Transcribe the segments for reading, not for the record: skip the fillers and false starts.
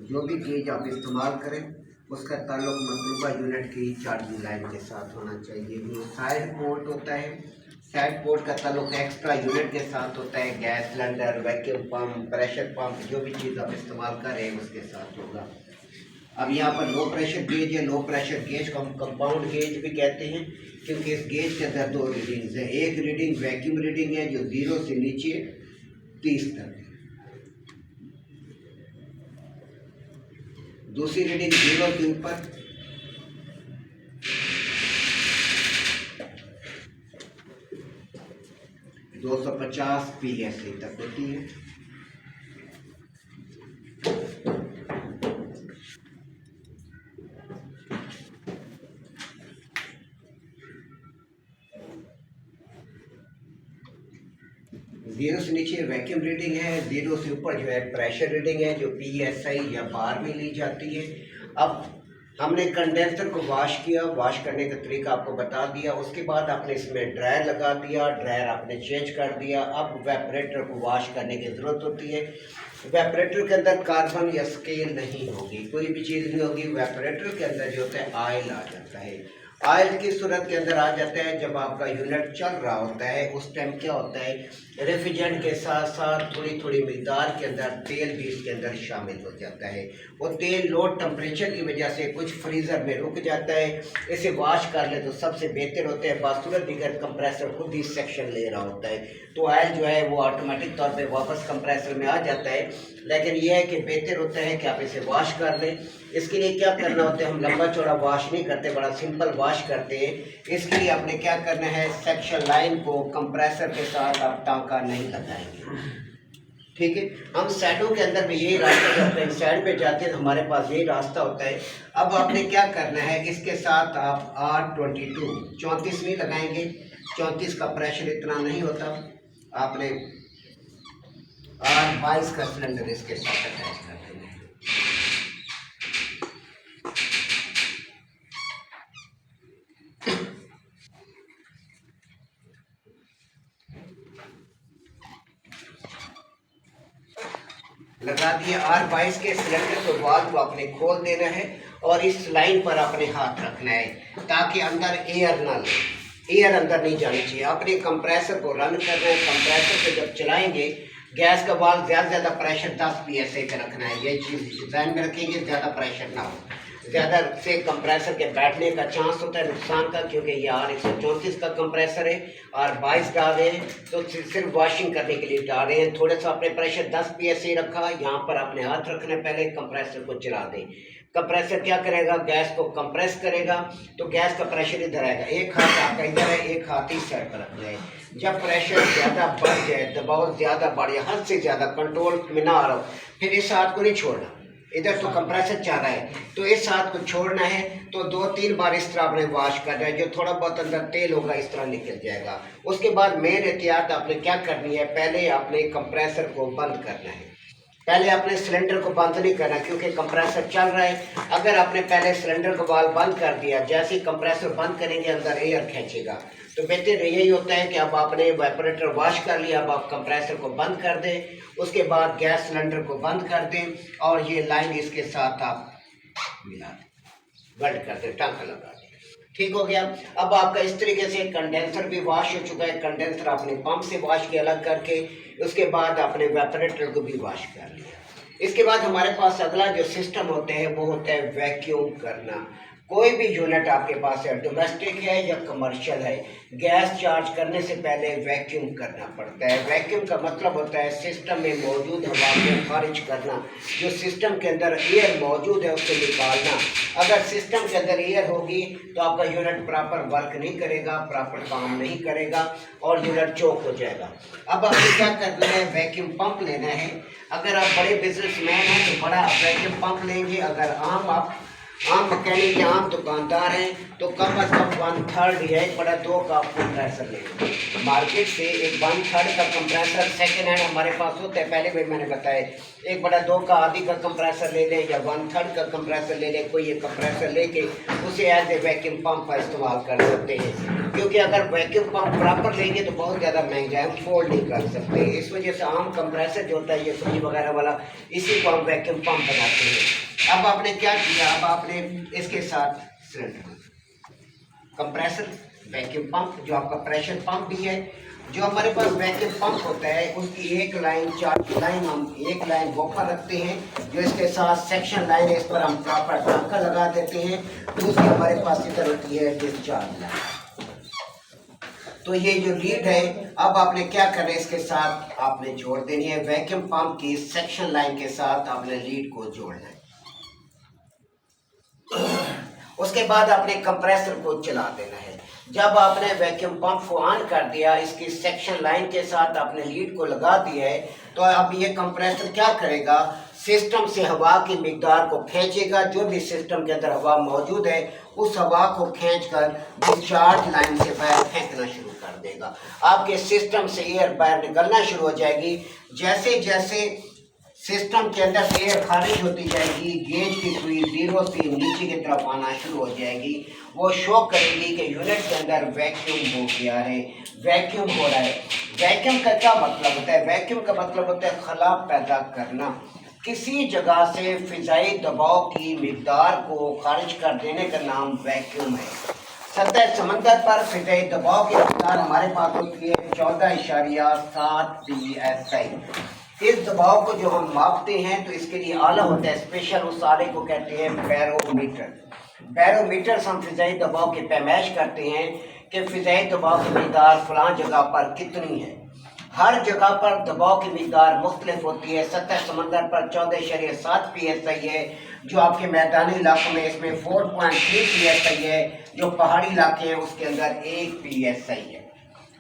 जो भी गेज आप इस्तेमाल करें उसका ताल्लुक मतलूबा यूनिट की चार्जिंग लाइन के साथ होना चाहिए। जो साइड पोर्ट होता है, साइड पोर्ट का ताल्लुक एक्स्ट्रा यूनिट के साथ होता है। Gas cylinder, vacuum pump, pressure pump, जो भी चीज़ आप इस्तेमाल करें उसके साथ होगा। अब यहाँ पर लो प्रेशर गेज है। लो प्रेशर गेज को हम कंपाउंड गेज भी कहते हैं, क्योंकि इस गेज के अंदर दो रीडिंग्स हैं। एक रीडिंग वैक्यूम रीडिंग है जो 0 से नीचे 30 तक है। दूसरी रीडिंग 0 के ऊपर 250 PSI तक होती है। जीरो से नीचे वैक्यूम रीडिंग है, 0 से ऊपर जो है प्रेशर रीडिंग है जो PSI या बार में ली जाती है। अब हमने कंडेंसर को वॉश किया, वॉश करने का तरीका आपको बता दिया। उसके बाद आपने इसमें ड्रायर लगा दिया, ड्रायर आपने चेंज कर दिया। अब वेपरेटर को वॉश करने की ज़रूरत होती है। वेपरेटर के अंदर कार्बन या स्केल नहीं होगी, कोई भी चीज़ नहीं होगी। वेपरेटर के अंदर जो होता है ऑयल आ जाता है। ऑयल की सूरत के अंदर आ जाता है जब आपका यूनिट चल रहा होता है। उस टाइम क्या होता है, रेफ्रिजरेंट के साथ साथ थोड़ी थोड़ी मिकदार के अंदर तेल भी इसके अंदर शामिल हो जाता है। वो तेल लो टेम्परेचर की वजह से कुछ फ्रीज़र में रुक जाता है। इसे वॉश कर ले तो सबसे बेहतर होता है। बासूरत दिगर कंप्रेसर खुद ही सेक्शन ले रहा होता है तो ऑयल जो है वो ऑटोमेटिक तौर पे वापस कंप्रेसर में आ जाता है। लेकिन यह है कि बेहतर होता है कि आप इसे वॉश कर लें। इसके लिए क्या करना होता है, हम लंबा चौड़ा वॉश नहीं करते, बड़ा सिंपल वॉश करते हैं। इसके लिए आपने क्या करना है, सेक्शन लाइन को कंप्रेसर के साथ आप टांका नहीं लगाएंगे, ठीक है। हम साइडों के अंदर भी यही रास्ता करते हैं, साइड पे जाते हैं तो हमारे पास यही रास्ता होता है। अब आपने क्या करना है, इसके साथ आप R22 34 नहीं लगाएंगे, 34 का प्रेशर इतना नहीं होता। आपने R22 का सिलेंडर इसके साथ अटैच कर देना है। लगा दिया। R22 के सिलेंडर को वाल्व को आपने खोल देना है और इस लाइन पर अपने हाथ रखना है ताकि अंदर एयर ना ले, एयर अंदर नहीं जानी चाहिए। आपने कंप्रेसर को रन करना है। कंप्रेसर को जब चलाएंगे गैस का वाल्व ज़्यादा प्रेशर 10 PSI पे रखना है। ये चीज़ ध्यान में रखेंगे, ज़्यादा प्रेशर ना हो। ज़्यादा से कंप्रेसर के बैठने का चांस होता है नुकसान का, क्योंकि ये R134 का कंप्रेसर है। R22 डाल रहे हैं तो सिर्फ वॉशिंग करने के लिए डाल रहे हैं। थोड़ा सा आपने प्रेशर 10 PSI रखा, यहाँ पर आपने हाथ रखना है। पहले कंप्रेसर को चला दें। कंप्रेसर क्या करेगा, गैस को कंप्रेस करेगा तो गैस का प्रेशर इधर आएगा। एक हाथ आपका इधर है, एक हाथ इस साइड पर रखना है। जब प्रेशर ज़्यादा बढ़ जाए, दबाव ज़्यादा बढ़ जाए, हद से ज़्यादा कंट्रोल में ना आ रहा हो, फिर इस हाथ को नहीं छोड़ना। इधर तो कंप्रेसर चल रहा है तो इस हाथ को छोड़ना है। तो 2-3 बार इस तरह आपने वॉश करना है, जो थोड़ा बहुत अंदर तेल होगा इस तरह निकल जाएगा। उसके बाद मेन एहतियात आपने क्या करनी है, पहले आपने कंप्रेसर को बंद करना है। पहले आपने सिलेंडर को बंद नहीं करना क्योंकि कंप्रेसर चल रहा है। अगर आपने पहले सिलेंडर को वाल्व बंद कर दिया, जैसे ही कंप्रेसर बंद करेंगे अंदर एयर खींचेगा। तो बेहतर यही होता है कि अब आपने वेपरेटर वॉश कर लिया, अब आप कंप्रेसर को बंद कर दें। उसके बाद गैस सिलेंडर को बंद कर दें और ये लाइन इसके साथ आप मिला दें, वेल्ड कर दें, टांका लगा दें। ठीक हो गया। अब आपका इस तरीके से कंडेंसर भी वॉश हो चुका है। कंडेंसर आपने पंप से वॉश किया अलग करके, उसके बाद आपने वेपरेटर को भी वॉश कर लिया। इसके बाद हमारे पास अगला जो सिस्टम होता है वो होता है वैक्यूम करना। कोई भी यूनिट आपके पास है, डोमेस्टिक है या कमर्शियल है, गैस चार्ज करने से पहले वैक्यूम करना पड़ता है। वैक्यूम का मतलब होता है सिस्टम में मौजूद हवा को खारिज करना। जो सिस्टम के अंदर एयर मौजूद है उसको निकालना। अगर सिस्टम के अंदर एयर होगी तो आपका यूनिट प्रॉपर वर्क नहीं करेगा, प्रॉपर काम नहीं करेगा और यूनिट चोक हो जाएगा। अब आपको क्या करना है, वैक्यूम पंप लेना है। अगर आप बड़े बिजनेसमैन हैं तो बड़ा वैक्यूम पंप लेंगे। अगर आम मैकेनिक या आम दुकानदार हैं तो कम अज़ कम 1/3 या 1/2 का कंप्रेसर लेंगे मार्केट से। 1/3 का कंप्रेसर सेकेंड हैंड हमारे पास होता है, पहले भी मैंने बताया। 1/2 का आधी का कंप्रेसर ले लें या 1/3 का कंप्रेसर ले लें। कोई ये कंप्रेसर लेके उसे एज ए वैक्यूम पंप का इस्तेमाल कर सकते हैं। क्योंकि अगर वैक्यूम पंप प्रॉपर लेंगे तो बहुत ज़्यादा महंगा है, हम फोल्ड नहीं कर सकते। इस वजह से आम कंप्रेसर जो होता है ये फ्रिज वगैरह वाला, इसी को हम वैक्यूम पंप बनाते हैं। अब आपने क्या किया, अब आपने इसके साथ सिलेंडर, कंप्रेसर, वैक्यूम पंप जो आपका प्रेशर पंप भी है। जो हमारे पास वैक्यूम पंप होता है उसकी एक लाइन, चार लाइन, हम एक लाइन गोफर रखते हैं जो इसके साथ सेक्शन लाइन है, इस पर हम प्रॉपर टांका लगा देते हैं। दूसरी हमारे पास इधर होती है डिस्चार्ज लाइन। तो ये जो लीड है, अब आपने क्या करना है, इसके साथ आपने जोड़ देनी है, वैक्यूम पंप की सेक्शन लाइन के साथ आपने लीड को जोड़ना है। उसके बाद आपने कंप्रेसर को चला देना है। जब आपने वैक्यूम पंप को ऑन कर दिया, इसकी सेक्शन लाइन के साथ आपने लीड को लगा दिया है, तो अब ये कंप्रेसर क्या करेगा, सिस्टम से हवा की मिकदार को खींचेगा। जो भी सिस्टम के अंदर हवा मौजूद है उस हवा को खींचकर डिस्चार्ज लाइन से बाहर फेंकना शुरू कर देगा। आपके सिस्टम से एयर बाहर निकलना शुरू हो जाएगी। जैसे जैसे सिस्टम के अंदर एयर खारिज होती जाएगी, गेज की सुई 0 से नीचे की तरफ आना शुरू हो जाएगी। वो शो करेगी कि यूनिट के अंदर वैक्यूम हो गया है, वैक्यूम हो रहा है। वैक्यूम का क्या मतलब होता है? वैक्यूम का मतलब होता है खला पैदा करना। किसी जगह से फिजाई दबाव की मिकदार को खारिज कर देने का नाम वैक्यूम है। सतह समंदर पर फिजाई दबाव की मिकदार हमारे पास होती है 14.7 psi। इस दबाव को जो हम मापते हैं तो इसके लिए आला होता है स्पेशल, उस आले को कहते हैं बैरोमीटर। बैरोमीटर से हम फिजाई दबाव की पैमाइश करते हैं कि फिजाई दबाव की मिकदार फलां जगह पर कितनी है। हर जगह पर दबाव की मिकदार मुख्तलिफ होती है। सतह समंदर पर 14.7 psi है, जो आपके मैदानी इलाकों में इसमें 4.3 psi है, जो पहाड़ी इलाके हैं उसके अंदर 1 psi है।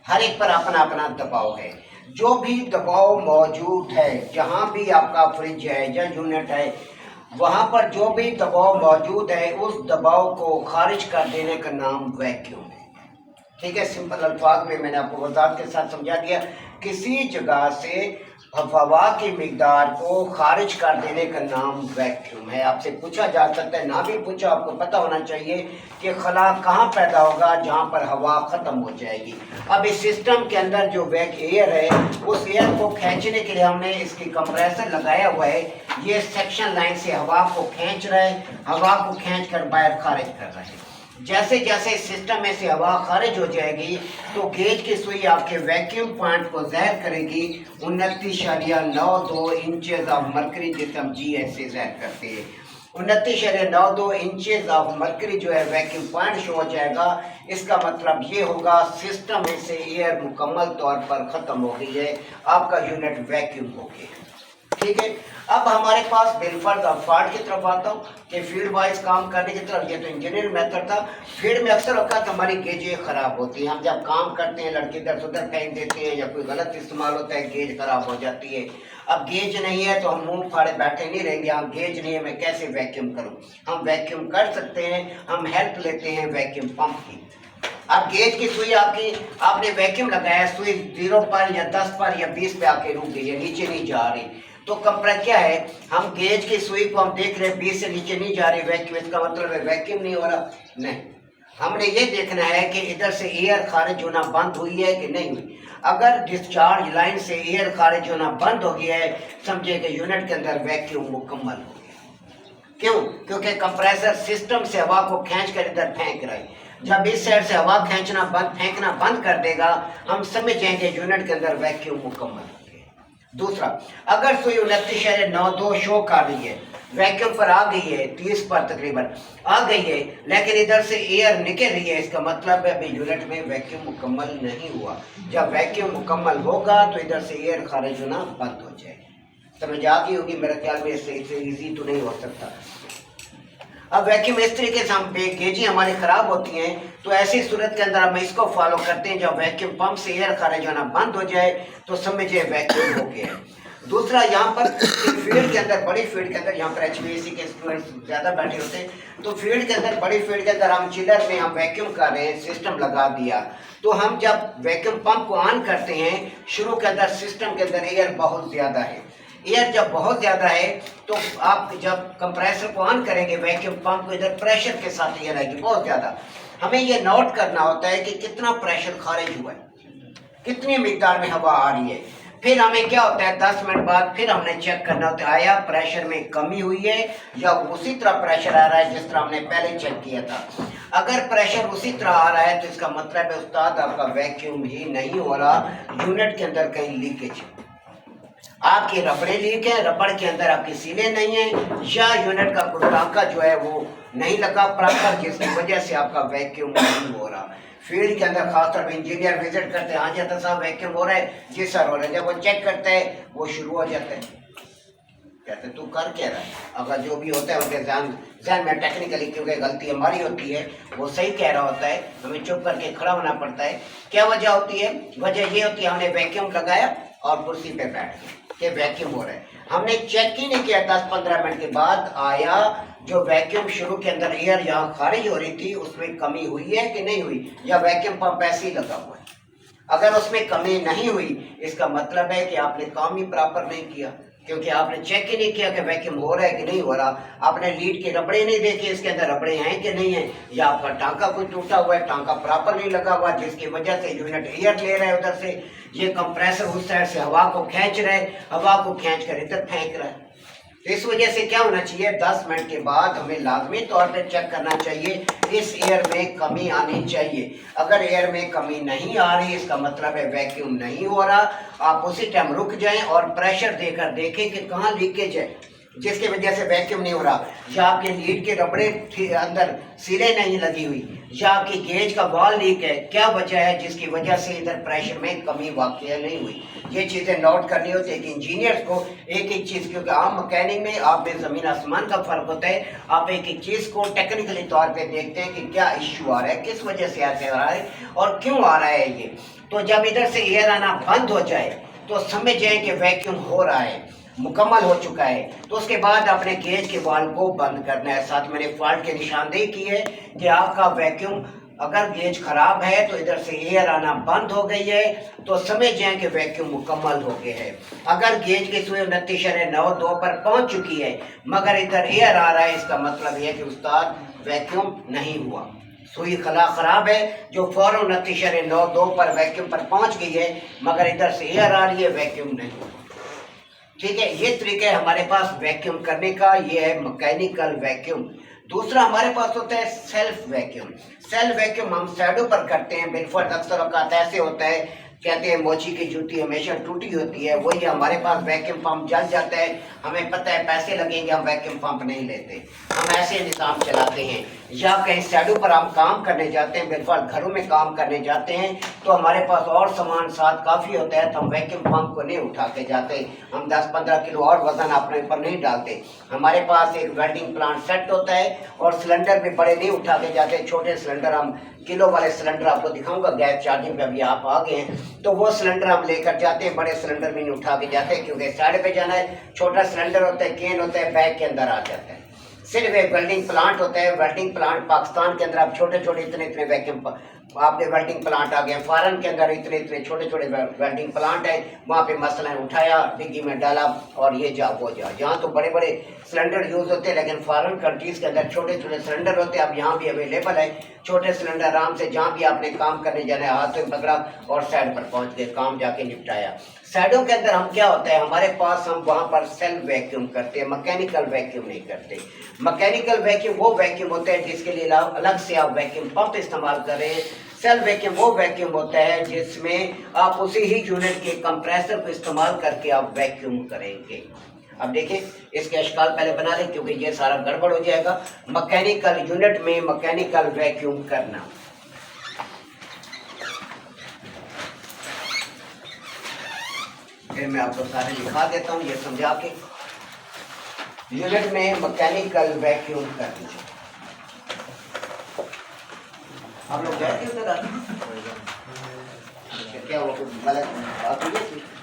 हर एक पर अपना अपना दबाव है। जो भी दबाव मौजूद है, जहाँ भी आपका फ्रिज है या यूनिट है, वहाँ पर जो भी दबाव मौजूद है उस दबाव को खारिज कर देने का नाम वैक्यूम है। ठीक है, सिंपल अल्फाज में मैंने आपको वजाहत के साथ समझा दिया। किसी जगह से हवा की मिकदार को खारिज कर देने का नाम वैक्यूम है। आपसे पूछा जा सकता है, ना भी पूछा, आपको पता होना चाहिए कि खला कहाँ पैदा होगा, जहाँ पर हवा ख़त्म हो जाएगी। अब इस सिस्टम के अंदर जो एयर है, उस एयर को खींचने के लिए हमने इसकी कंप्रेसर लगाया हुआ है। ये सेक्शन लाइन से हवा को खींच रहा है, हवा को खींच कर बाहर खारिज कर रहा है। जैसे जैसे सिस्टम में से हवा खारिज हो जाएगी तो गेज की सुई आपके वैक्यूम पॉइंट को ज़ाहिर करेगी 29.92 इंचेस ऑफ मरकरी, जिसे हम GH से ज़ाहिर करते हैं। 29.92 इंचेस ऑफ मरकरी जो है वैक्यूम पॉइंट शो हो जाएगा। इसका मतलब ये होगा सिस्टम में से एयर मुकम्मल तौर पर ख़त्म हो गई है, आपका यूनिट वैक्यूम हो गया। ठीक है, अब हमारे पास बिलफर्ज और फॉल्ट की तरफ आता हूँ कि फील्ड वाइज काम करने की तरफ। ये तो इंजीनियरिंग मेथड था। फील्ड में अक्सर होता है तो हमारी गेजें ख़राब होती हैं। हम जब काम करते हैं लड़के इधर उधर फेंक देते हैं या कोई गलत इस्तेमाल होता है, गेज ख़राब हो जाती है। अब गेज नहीं है तो हम मुंह फाड़े बैठे नहीं रहेंगे। हम गेज नहीं है, मैं कैसे वैक्यूम करूँ? हम वैक्यूम कर सकते हैं, हम हेल्प लेते हैं वैक्यूम पंप की। अब गेज की सुई आपने वैक्यूम लगाया, सुई 0 पर या 10 पर या 20 पे आके रुक गई है, नीचे नहीं जा रही। तो कंप्रेसर क्या है, हम गेज की सुई को हम देख रहे हैं 20 से नीचे नहीं जा रही वैक्यूम, इसका मतलब है वैक्यूम नहीं हो रहा। नहीं, हमने ये देखना है कि इधर से एयर खारिज होना बंद हुई है कि नहीं हुई। अगर डिस्चार्ज लाइन से एयर खारिज होना बंद हो गया है, समझे कि यूनिट के अंदर वैक्यूम मुकम्मल हो गया। क्यों? क्योंकि कंप्रेसर सिस्टम से हवा को खींच कर इधर फेंक रहा है। जब इस साइड से हवा फेंकना बंद कर देगा, हम समझ जाएंगे यूनिट के अंदर वैक्यूम मुकम्मल। दूसरा, अगर सुई 29.92 शो कर रही है, वैक्यूम पर आ गई है 30 पर तकरीबन आ गई है, लेकिन इधर से एयर निकल रही है, इसका मतलब है अभी यूनिट में वैक्यूम मुकम्मल नहीं हुआ। जब वैक्यूम मुकम्मल होगा तो इधर से एयर खारिज होना बंद हो जाएगी। समझ आ गई होगी मेरे ख्याल में, इससे ईजी तो नहीं हो सकता। अब वैक्यूम इस तरीके से हम गेजें हमारी ख़राब होती हैं, तो ऐसी सूरत के अंदर हम इसको फॉलो करते हैं। जब वैक्यूम पंप से एयर खारिज होना बंद हो जाए तो समझिए वैक्यूम हो गया। दूसरा, यहाँ पर फील्ड के अंदर, बड़ी फील्ड के अंदर, यहाँ पर HVAC के स्टूडेंट्स ज़्यादा बैठे होते हैं, तो फील्ड के अंदर, बड़ी फील्ड के अंदर हम चिलर में हम वैक्यूम कर रहे हैं, सिस्टम लगा दिया। तो हम जब वैक्यूम पंप को ऑन करते हैं, शुरू के अंदर सिस्टम के अंदर एयर बहुत ज़्यादा है। एयर जब बहुत ज़्यादा है तो आप जब कंप्रेसर को ऑन करेंगे वैक्यूम पंप को, इधर प्रेशर के साथ एयर आएगी बहुत ज़्यादा। हमें ये नोट करना होता है कि कितना प्रेशर खारिज हुआ है, कितनी मिकदार में हवा आ रही है। फिर हमें क्या होता है 10 मिनट बाद फिर हमने चेक करना होता है आया प्रेशर में कमी हुई है या उसी तरह प्रेशर आ रहा है जिस तरह हमने पहले चेक किया था। अगर प्रेशर उसी तरह आ रहा है तो इसका मतलब है उस्ताद आपका वैक्यूम ही नहीं हो रहा, यूनिट के अंदर कहीं लीकेज, आपकी रबड़े लीक है, रबड़ के अंदर आपकी सीलें नहीं है, या यूनिट का कोई टांका जो है वो नहीं लगा प्रॉपर, जिसकी वजह से आपका वैक्यूम नहीं हो रहा। फील्ड के अंदर खासतौर पर इंजीनियर विजिट करते हैं, हाँ जी तो साहब वैक्यूम हो रहा है, जी सर हो रहा है। जब वो चेक करते हैं वो शुरू हो जाता है, कहते तू कर क्या रहा है। अगर जो भी होता है उनके जहन में टेक्निकली क्योंकि गलती हमारी होती है, वो सही कह रहा होता है, हमें चुप करके खड़ा होना पड़ता है। क्या वजह होती है? वजह ये होती है हमने वैक्यूम लगाया और कुर्सी पे बैठ गए कि वैक्यूम हो रहा है, हमने चेक ही नहीं किया। 10-15 मिनट के बाद आया जो वैक्यूम शुरू के अंदर एयर यहाँ खारिज हो रही थी उसमें कमी हुई है कि नहीं हुई, या वैक्यूम पंप ऐसे ही लगा हुआ है। अगर उसमें कमी नहीं हुई इसका मतलब है कि आपने काम ही प्रॉपर नहीं किया, क्योंकि आपने चेक ही नहीं किया कि वैक्यूम हो रहा है कि नहीं हो रहा। आपने लीड के रबड़े नहीं देखे इसके अंदर रबड़े हैं कि नहीं है, या आपका टांका कोई टूटा हुआ है, टांका प्रॉपर नहीं लगा हुआ जिसकी वजह से यूनिट एयर ले रहा है उधर से, ये कंप्रेसर उस साइड से हवा को खींच रहा है, हवा को खींच कर इधर फेंक रहा है। तो इस वजह से क्या होना चाहिए 10 मिनट के बाद हमें लाजमी तौर पे चेक करना चाहिए इस एयर में कमी आनी चाहिए। अगर एयर में कमी नहीं आ रही इसका मतलब है वैक्यूम नहीं हो रहा। आप उसी टाइम रुक जाएं और प्रेशर देकर देखें कि कहाँ लीकेज है जिसकी वजह से वैक्यूम नहीं हो रहा, या आपके लीड के रबड़े अंदर सिलें नहीं लगी हुई, या आपकी गेज का वॉल लीक है, क्या वजह है जिसकी वजह से इधर प्रेशर में कमी वाक़या नहीं हुई। ये चीज़ें नोट करनी होती है कि इंजीनियर्स को एक एक चीज़, क्योंकि आम मैकेनिक में आप में ज़मीन आसमान का फ़र्क होता है। आप एक एक चीज़ को टेक्निकली तौर पे देखते हैं कि क्या इश्यू आ रहा है, किस वजह से ऐसे आ रहा है और क्यों आ रहा है ये। तो जब इधर से एयर आना बंद हो जाए तो समझ जाए कि वैक्यूम हो रहा है, मुकम्मल हो चुका है। तो उसके बाद अपने गेज के वाल्व को बंद करना है। साथ मैंने फॉल्ट की निशानदेही की है कि आपका वैक्यूम अगर गेज खराब है तो इधर से एयर आना बंद हो गई है तो समझ जाए कि वैक्यूम मुकम्मल हो गया है। अगर गेज की सुई 29.92 पर पहुंच चुकी है मगर इधर एयर आ रहा है इसका मतलब यह है कि उस्ताद वैक्यूम नहीं हुआ, सुई खराब है जो फौरन 29.92 पर वैक्यूम पर पहुंच गई है मगर इधर से एयर आ रही है, वैक्यूम नहीं हुआ। ठीक है, ये तरीका है हमारे पास वैक्यूम करने का, ये है मैकेनिकल वैक्यूम। दूसरा हमारे पास होता है सेल्फ वैक्यूम। सेल्फ वैक्यूम हम साइडों पर करते हैं, बिल्कुल अक्सर औकात ऐसे होता है, कहते हैं मोची की जूती हमेशा टूटी होती है, वही हमारे पास वैक्यूम पंप जल जाता है, हमें पता है पैसे लगेंगे, हम वैक्यूम पंप नहीं लेते, हम ऐसे निज़ाम चलाते हैं। या कहीं साइडों पर हम काम करने जाते हैं, बिल्कुल घरों में काम करने जाते हैं तो हमारे पास और सामान साथ काफ़ी होता है तो हम वैक्यूम पंप को नहीं उठा के जाते, हम 10-15 किलो और वजन अपने ऊपर नहीं डालते। हमारे पास एक वेल्डिंग प्लांट सेट होता है और सिलेंडर भी बड़े नहीं उठा के जाते, छोटे सिलेंडर, हम किलो वाले सिलेंडर आपको दिखाऊंगा गैस चार्जिंग पे, अभी आप आ गए हैं तो वो सिलेंडर हम लेकर जाते हैं, बड़े सिलेंडर भी नहीं उठा के जाते क्योंकि साइड पे जाना है। छोटा सिलेंडर होता है, केन होता है, बैग के अंदर आ जाता है। सिर्फ एक वेल्डिंग प्लांट होता है, वेल्डिंग प्लांट पाकिस्तान के अंदर आप छोटे छोटे इतने वैक्यूम आपके वेल्डिंग प्लांट आ गए, फॉरेन के अंदर इतने छोटे छोटे वेल्डिंग प्लांट है, वहाँ पे मसला उठाया डिग्गी में डाला और ये जा वो जा। यहाँ तो बड़े बड़े सिलेंडर यूज़ होते हैं लेकिन फॉरेन कंट्रीज़ के अंदर छोटे छोटे सिलेंडर होते हैं। अब यहाँ भी अवेलेबल है छोटे सिलेंडर, आराम से जहाँ भी आपने काम करने जाना है हाथ में पकड़ा और साइड पर पहुँच गए, काम जाके निपटाया। साइडों के अंदर हम क्या होता है हमारे पास, हम वहाँ पर सेल्फ वैक्यूम करते हैं, मैकेनिकल वैक्यूम नहीं करते। मैकेनिकल वैक्यूम वो वैक्यूम होता है जिसके लिए अलग से आप वैक्यूम पंप इस्तेमाल करें। सेल्फ वैक्यूम वो वैक्यूम होता है जिसमें आप उसी ही यूनिट के कंप्रेसर को इस्तेमाल करके आप वैक्यूम करेंगे। अब देखिए इसके अशकाल पहले बना लें क्योंकि ये सारा गड़बड़ हो जाएगा। मैकेनिकल यूनिट में मैकेनिकल वैक्यूम करना, फिर मैं आपको सारे दिखा देता हूँ ये समझा के। यूनिट में मैकेनिकल वैक्यूम करना, आप लोग गए थे उधर, क्या वो कुछ गलत बात हुई है?